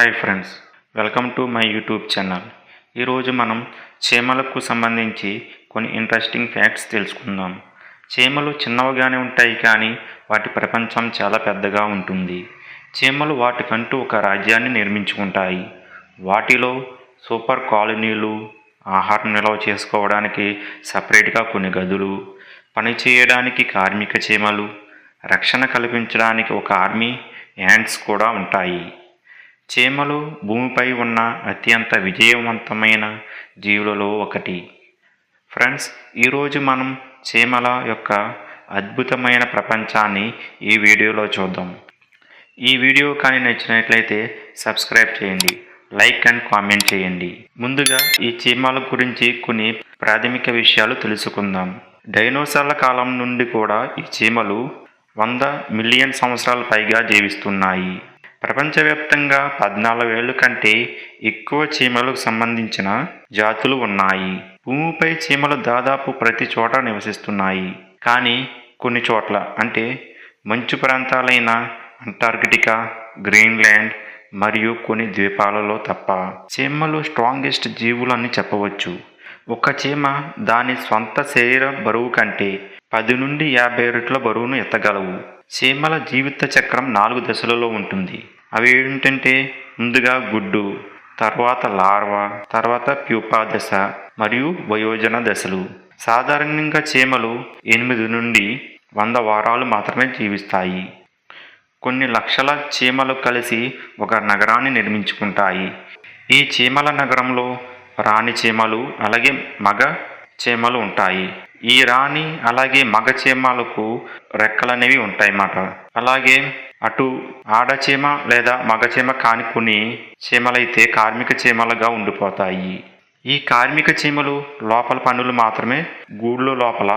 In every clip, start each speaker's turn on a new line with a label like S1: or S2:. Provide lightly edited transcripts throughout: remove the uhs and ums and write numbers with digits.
S1: Hi friends, welcome to my YouTube channel. ఈరోజు మనం చీమలకు సంబంధించి కొన్ని ఇంట్రెస్టింగ్ ఫ్యాక్ట్స్ తెలుసుకుందాం. చీమలు చిన్నవిగానే ఉంటాయి, కానీ వాటి ప్రపంచం చాలా పెద్దగా ఉంటుంది. చీమలు వాటికంటూ ఒక రాజ్యాన్ని నిర్మించుకుంటాయి. వాటిలో సూపర్ కాలనీలు, ఆహారం నిల్వ చేసుకోవడానికి సపరేట్గా కొన్ని గదులు, పనిచేయడానికి కార్మిక చీమలు, రక్షణ కల్పించడానికి ఒక ఆర్మీ యాంట్స్ కూడా ఉంటాయి. చీమలు భూమిపై ఉన్న అత్యంత విజయవంతమైన జీవులలో ఒకటి. ఫ్రెండ్స్, ఈరోజు మనం చీమల యొక్క అద్భుతమైన ప్రపంచాన్ని ఈ వీడియోలో చూద్దాం. ఈ వీడియో కానీ నచ్చినట్లయితే సబ్స్క్రైబ్ చేయండి, లైక్ అండ్ కామెంట్ చేయండి. ముందుగా ఈ చీమల గురించి కొన్ని ప్రాథమిక విషయాలు తెలుసుకుందాం. డైనోసార్ల కాలం నుండి కూడా ఈ చీమలు 100 మిలియన్ సంవత్సరాల పైగా జీవిస్తున్నాయి. ప్రపంచవ్యాప్తంగా 14,000 కంటే ఎక్కువ చీమలకు సంబంధించిన జాతులు ఉన్నాయి. భూమిపై చీమలు దాదాపు ప్రతి చోట నివసిస్తున్నాయి, కానీ కొన్ని చోట్ల అంటే మంచు ప్రాంతాలైన అంటార్కిటికా, గ్రీన్లాండ్ మరియు కొన్ని ద్వీపాలలో తప్ప చీమలు స్ట్రాంగెస్ట్ జీవులు అని చెప్పవచ్చు. ఒక చీమ దాని స్వంత శరీర బరువు కంటే 10 నుండి 50 రెట్ల బరువును ఎత్తగలవు. చీమల జీవిత చక్రం 4 దశలలో ఉంటుంది. అవి ఏంటంటే, ముందుగా గుడ్డు, తర్వాత లార్వా, తర్వాత ప్యూపా దశ మరియు వయోజన దశలు. సాధారణంగా చీమలు 8 నుండి 100 వారాలు మాత్రమే జీవిస్తాయి. కొన్ని లక్షల చీమలు కలిసి ఒక నగరాన్ని నిర్మించుకుంటాయి. ఈ చీమల నగరంలో రాణి చీమలు అలాగే మగ చీమలు ఉంటాయి. ఈ రాణి అలాగే మగ చీమలకు రెక్కలనేవి ఉంటాయన్నమాట. అలాగే అటు ఆడచీమ లేదా మగచీమ కాని కొన్ని చీమలైతే కార్మిక చీమలుగా ఉండిపోతాయి. ఈ కార్మిక చీమలు లోపల పనులు మాత్రమే, గూళ్ళు లోపల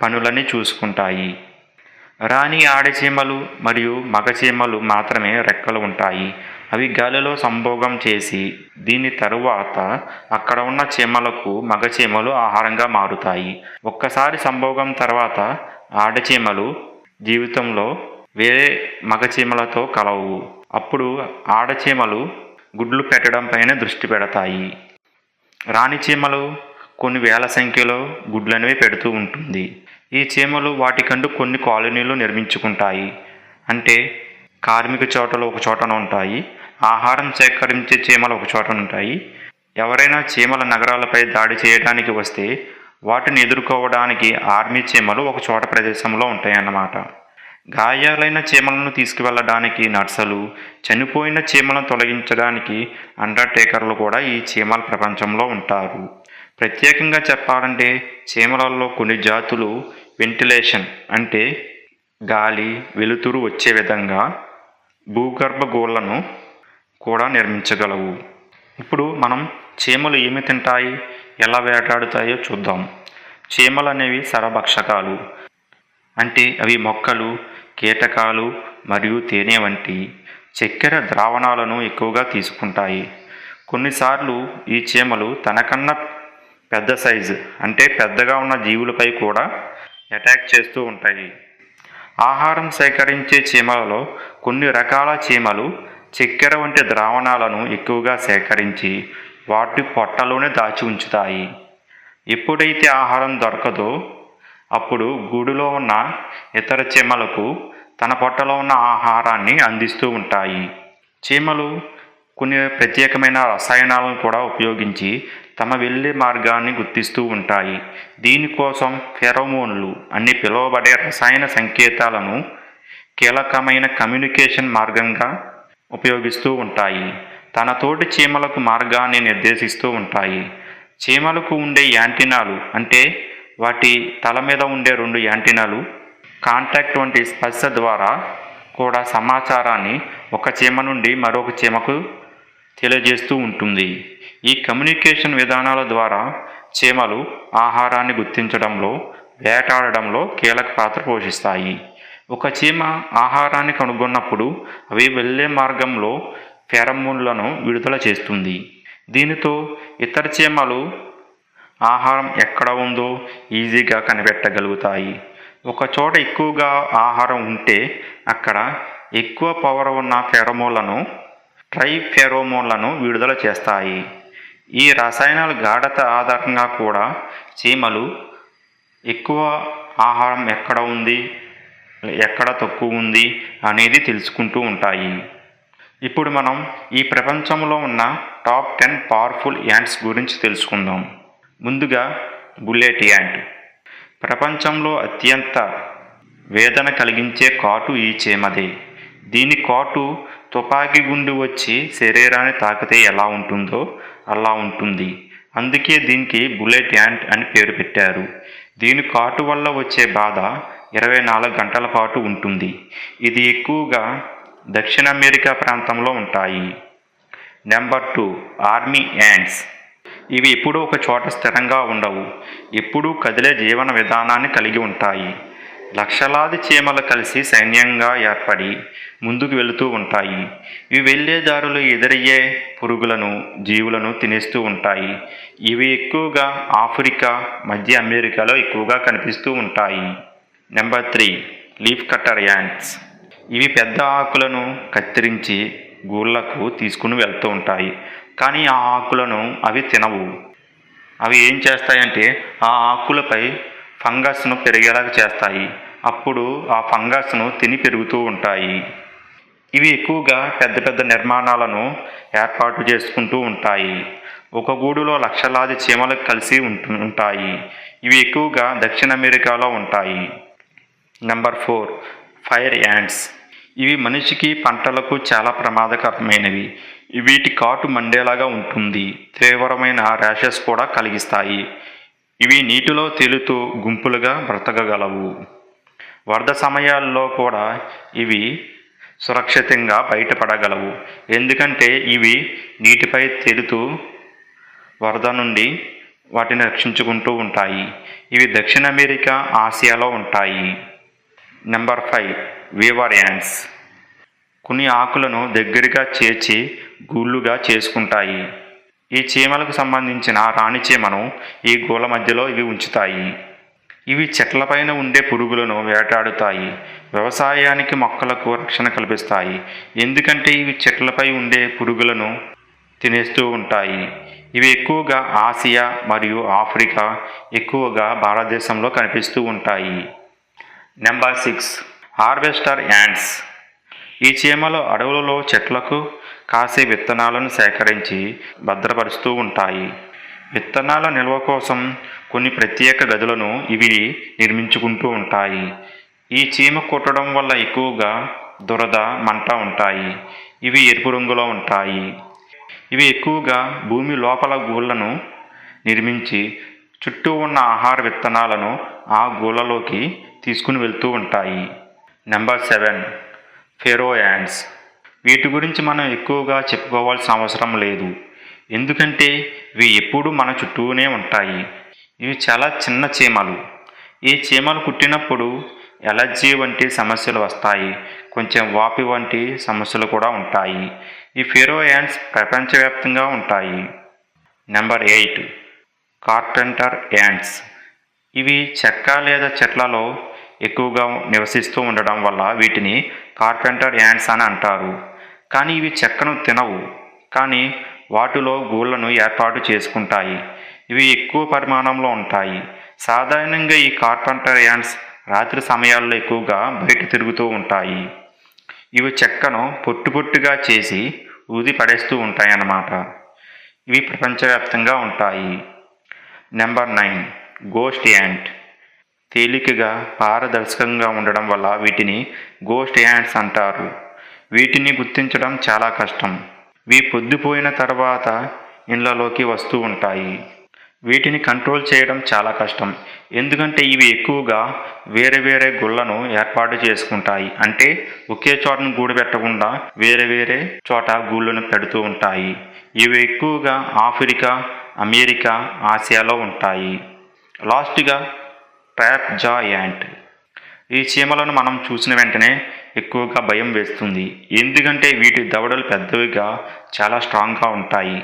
S1: పనులన్నీ చూసుకుంటాయి. రాణి ఆడచీమలు మరియు మగచీమలు మాత్రమే రెక్కలు ఉంటాయి. అవి గాలిలో సంభోగం చేసి దీని తరువాత అక్కడ ఉన్న చీమలకు మగచీమలు ఆహారంగా మారుతాయి. ఒక్కసారి సంభోగం తర్వాత ఆడచీమలు జీవితంలో వేరే మగచీమలతో కలవు. అప్పుడు ఆడచీమలు గుడ్లు పెట్టడం పైన దృష్టి పెడతాయి. రాణి చీమలు కొన్ని వేల సంఖ్యలో గుడ్లనేవి పెడుతూ ఉంటుంది. ఈ చీమలు వాటికంటూ కొన్ని కాలనీలు నిర్మించుకుంటాయి. అంటే కార్మిక చోటలు ఒక చోటన ఉంటాయి, ఆహారం సేకరించే చీమలు ఒక చోట ఉంటాయి. ఎవరైనా చీమల నగరాలపై దాడి చేయడానికి వస్తే వాటిని ఎదుర్కోవడానికి ఆర్మీ చీమలు ఒక చోట ప్రదేశంలో ఉంటాయన్నమాట. గాయాలైన చీమలను తీసుకువెళ్ళడానికి నర్సులు, చనిపోయిన చీమలను తొలగించడానికి అండర్టేకర్లు కూడా ఈ చీమల ప్రపంచంలో ఉంటారు. ప్రత్యేకంగా చెప్పాలంటే చీమలలో కొన్ని జాతులు వెంటిలేషన్ అంటే గాలి, వెలుతురు వచ్చే విధంగా భూగర్భ గోళ్లను కూడా నిర్మించగలవు. ఇప్పుడు మనం చీమలు ఏమి తింటాయి, ఎలా వేటాడుతాయో చూద్దాం. చీమలు అనేవి సరభక్షకాలు. అంటే అవి మొక్కలు, కీటకాలు మరియు తేనె వంటి చక్కెర ద్రావణాలను ఎక్కువగా తీసుకుంటాయి. కొన్నిసార్లు ఈ చీమలు తనకన్నా పెద్ద సైజు అంటే పెద్దగా ఉన్న జీవులపై కూడా అటాక్ చేస్తూ ఉంటాయి. ఆహారం సేకరించే చీమలలో కొన్ని రకాల చీమలు చక్కెర వంటి ద్రావణాలను ఎక్కువగా సేకరించి వాటి పొట్టలోనే దాచి ఉంచుతాయి. ఎప్పుడైతే ఆహారం దొరకదో అప్పుడు గూడులో ఉన్న ఇతర చీమలకు తన పొట్టలో ఉన్న ఆహారాన్ని అందిస్తూ ఉంటాయి. చీమలు కొన్ని ప్రత్యేకమైన రసాయనాలను కూడా ఉపయోగించి తమ వెళ్ళే మార్గాన్ని గుర్తిస్తూ ఉంటాయి. దీనికోసం ఫెరోమోన్లు అని పిలువబడే రసాయన సంకేతాలను కీలకమైన కమ్యూనికేషన్ మార్గంగా ఉపయోగిస్తూ ఉంటాయి. తన తోటి చీమలకు మార్గాన్ని నిర్దేశిస్తూ ఉంటాయి. చీమలకు ఉండే యాంటీనాలు అంటే వాటి తల మీద ఉండే 2 యాంటీనాలు కాంటాక్ట్ వంటి స్పర్శ ద్వారా కూడా సమాచారాన్ని ఒక చీమ నుండి మరొక చీమకు తెలియజేస్తూ ఉంటుంది. ఈ కమ్యూనికేషన్ విధానాల ద్వారా చీమలు ఆహారాన్ని గుర్తించడంలో, వేటాడడంలో కీలక పాత్ర పోషిస్తాయి. ఒక చీమ ఆహారాన్ని కనుగొన్నప్పుడు అవి వెళ్ళే మార్గంలో ఫెరోమోన్లను విడుదల చేస్తుంది. దీనితో ఇతర చీమలు ఆహారం ఎక్కడ ఉందో ఈజీగా కనిపెట్టగలుగుతాయి. ఒక చోట ఎక్కువగా ఆహారం ఉంటే అక్కడ ఎక్కువ పవర్ ఉన్న ఫెరోమోన్లను ట్రైఫెరోమోన్లను విడుదల చేస్తాయి. ఈ రసాయనాల గాఢత ఆధారంగా కూడా చీమలు ఎక్కువ ఆహారం ఎక్కడ ఉంది, ఎక్కడ తక్కువ ఉంది అనేది తెలుసుకుంటూ ఉంటాయి. ఇప్పుడు మనం ఈ ప్రపంచంలో ఉన్న టాప్ 10 పవర్ఫుల్ యాంట్స్ గురించి తెలుసుకుందాం. ముందుగా బుల్లెట్ యాంట్. ప్రపంచంలో అత్యంత వేదన కలిగించే కాటు ఈ చీమదే. దీని కాటు తుపాకీ గుండు వచ్చి శరీరాన్ని తాకితే ఎలా ఉంటుందో అలా ఉంటుంది. అందుకే దీనికి బుల్లెట్ యాంట్ అని పేరు పెట్టారు. దీని కాటు వల్ల వచ్చే బాధ 24 గంటల పాటు ఉంటుంది. ఇది ఎక్కువగా దక్షిణ అమెరికా ప్రాంతంలో ఉంటాయి. Number 2 army ants. ఇవి ఎప్పుడూ ఒక చోట స్థిరంగా ఉండవు. ఎప్పుడూ కదిలే జీవన విధానాన్ని కలిగి ఉంటాయి. లక్షలాది చీమలు కలిసి సైన్యంగా ఏర్పడి ముందుకు వెళుతూ ఉంటాయి. ఇవి వెళ్ళే దారిలో ఎదురయ్యే పురుగులను, జీవులను తినేస్తూ ఉంటాయి. ఇవి ఎక్కువగా ఆఫ్రికా, మధ్య అమెరికాలో ఎక్కువగా కనిపిస్తూ ఉంటాయి. Number 3 leaf cutter ants. ఇవి పెద్ద ఆకులను కత్తిరించి గూళ్ళకు తీసుకుని వెళ్తూ ఉంటాయి. కానీ ఆ ఆకులను అవి తినవు. అవి ఏం చేస్తాయంటే ఆ ఆకులపై ఫంగస్ను పెరిగేలా చేస్తాయి. అప్పుడు ఆ ఫంగస్ను తిని పెరుగుతూ ఉంటాయి. ఇవి ఎక్కువగా పెద్ద పెద్ద నిర్మాణాలను ఏర్పాటు చేసుకుంటూ ఉంటాయి. ఒక గూడులో లక్షలాది చీమలు కలిసి ఉంటాయి. ఇవి ఎక్కువగా దక్షిణ అమెరికాలో ఉంటాయి. Number 4 fire ants. ఇవి మనిషికి, పంటలకు చాలా ప్రమాదకరమైనవి. వీటి కాటు మండేలాగా ఉంటుంది. తీవ్రమైన ర్యాషెస్ కూడా కలిగిస్తాయి. ఇవి నీటిలో తేలుతూ గుంపులుగా బ్రతకగలవు. వరద సమయాల్లో కూడా ఇవి సురక్షితంగా బయటపడగలవు. ఎందుకంటే ఇవి నీటిపై తేలుతూ వరద నుండి వాటిని రక్షించుకుంటూ ఉంటాయి. ఇవి దక్షిణ అమెరికా, ఆసియాలో ఉంటాయి. Number 5 weaver ants. కొన్ని ఆకులను దగ్గరగా చేర్చి గూళ్ళుగా చేసుకుంటాయి. ఈ చీమలకు సంబంధించిన రాణి చీమను ఈ గూళ్ళ మధ్యలో ఇవి ఉంచుతాయి. ఇవి చెట్లపైన ఉండే పురుగులను వేటాడుతాయి. వ్యవసాయానికి, మొక్కలకు రక్షణ కల్పిస్తాయి. ఎందుకంటే ఇవి చెట్లపై ఉండే పురుగులను తినేస్తూ ఉంటాయి. ఇవి ఎక్కువగా ఆసియా మరియు ఆఫ్రికా, ఎక్కువగా భారతదేశంలో కనిపిస్తూ ఉంటాయి. Number 6 harvester ants. ఈ చీమలు అడవులలో చెట్లకు కాసే విత్తనాలను సేకరించి భద్రపరుస్తూ ఉంటాయి. విత్తనాల నిల్వ కోసం కొన్ని ప్రత్యేక గదులను ఇవి నిర్మించుకుంటూ ఉంటాయి. ఈ చీమ కుట్టడం వల్ల ఎక్కువగా దురద, మంట ఉంటాయి. ఇవి ఎరుపు రంగులో ఉంటాయి. ఇవి ఎక్కువగా భూమి లోపల గూళ్ళను నిర్మించి చుట్టూ ఉన్న ఆహార విత్తనాలను ఆ గూళ్ళలోకి తీసుకుని వెళ్తూ ఉంటాయి. Number 7 pharaoh ants. వీటి గురించి మనం ఎక్కువగా చెప్పుకోవాల్సిన అవసరం లేదు. ఎందుకంటే ఇవి ఎప్పుడూ మన చుట్టూనే ఉంటాయి. ఇవి చాలా చిన్న చీమలు. ఈ చీమలు కుట్టినప్పుడు ఎలర్జీ వంటి సమస్యలు వస్తాయి. కొంచెం వాపి వంటి సమస్యలు కూడా ఉంటాయి. ఈ ఫెరో యాంట్స్ ప్రపంచవ్యాప్తంగా ఉంటాయి. Number 8 carpenter ants. ఇవి చెక్క లేదా చెట్లలో ఎక్కువగా నివసిస్తూ ఉండడం వల్ల వీటిని కార్పెంటర్ యాంట్స్ అని అంటారు. కానీ ఇవి చెక్కను తినవు, కానీ వాటిలో గూళ్ళను ఏర్పాటు చేసుకుంటాయి. ఇవి ఎక్కువ పరిమాణంలో ఉంటాయి. సాధారణంగా ఈ కార్పెంటర్ యాంట్స్ రాత్రి సమయాల్లో ఎక్కువగా బయట తిరుగుతూ ఉంటాయి. ఇవి చెక్కను పొట్టు పొట్టుగా చేసి ఊది పడేస్తూ ఉంటాయన్నమాట. ఇవి ప్రపంచవ్యాప్తంగా ఉంటాయి. Number 9 ghost ant. తేలికగా పారదర్శకంగా ఉండడం వల్ల వీటిని గోస్ట్ యాంట్స్ అంటారు. వీటిని గుర్తించడం చాలా కష్టం. ఇవి పొద్దుపోయిన తర్వాత ఇళ్లలోకి వస్తూ ఉంటాయి. వీటిని కంట్రోల్ చేయడం చాలా కష్టం. ఎందుకంటే ఇవి ఎక్కువగా వేరే వేరే గుళ్ళను ఏర్పాటు చేసుకుంటాయి. అంటే ఒకే చోటను గూడు పెట్టకుండా వేరే వేరే చోట గూళ్ళను పెడుతూ ఉంటాయి. ఇవి ఎక్కువగా ఆఫ్రికా, అమెరికా, ఆసియాలో ఉంటాయి. లాస్ట్గా ట్రాప్ జా యాంట్. ఈ చీమలను మనం చూసిన వెంటనే ఎక్కువగా భయం వేస్తుంది. ఎందుకంటే వీటి దవడలు పెద్దవిగా చాలా స్ట్రాంగ్గా ఉంటాయి.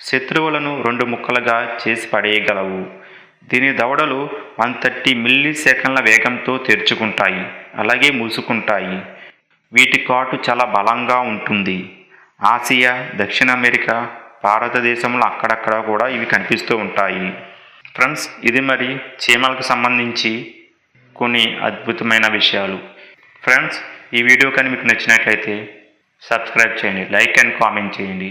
S1: శత్రువులను 2 ముక్కలుగా చేసి పడేయగలవు. దీని దవడలు 130 మిల్లీసెకన్ల వేగంతో తెరుచుకుంటాయి, అలాగే మూసుకుంటాయి. వీటి కాటు చాలా బలంగా ఉంటుంది. ఆసియా, దక్షిణ అమెరికా, భారతదేశంలో అక్కడక్కడ కూడా ఇవి కనిపిస్తూ ఉంటాయి. ఫ్రెండ్స్, ఇది మరి చీమలకు సంబంధించి కొన్ని అద్భుతమైన విషయాలు. ఫ్రెండ్స్, ఈ వీడియో కానీ మీకు నచ్చినట్లయితే సబ్స్క్రైబ్ చేయండి, లైక్ అండ్ కామెంట్ చేయండి.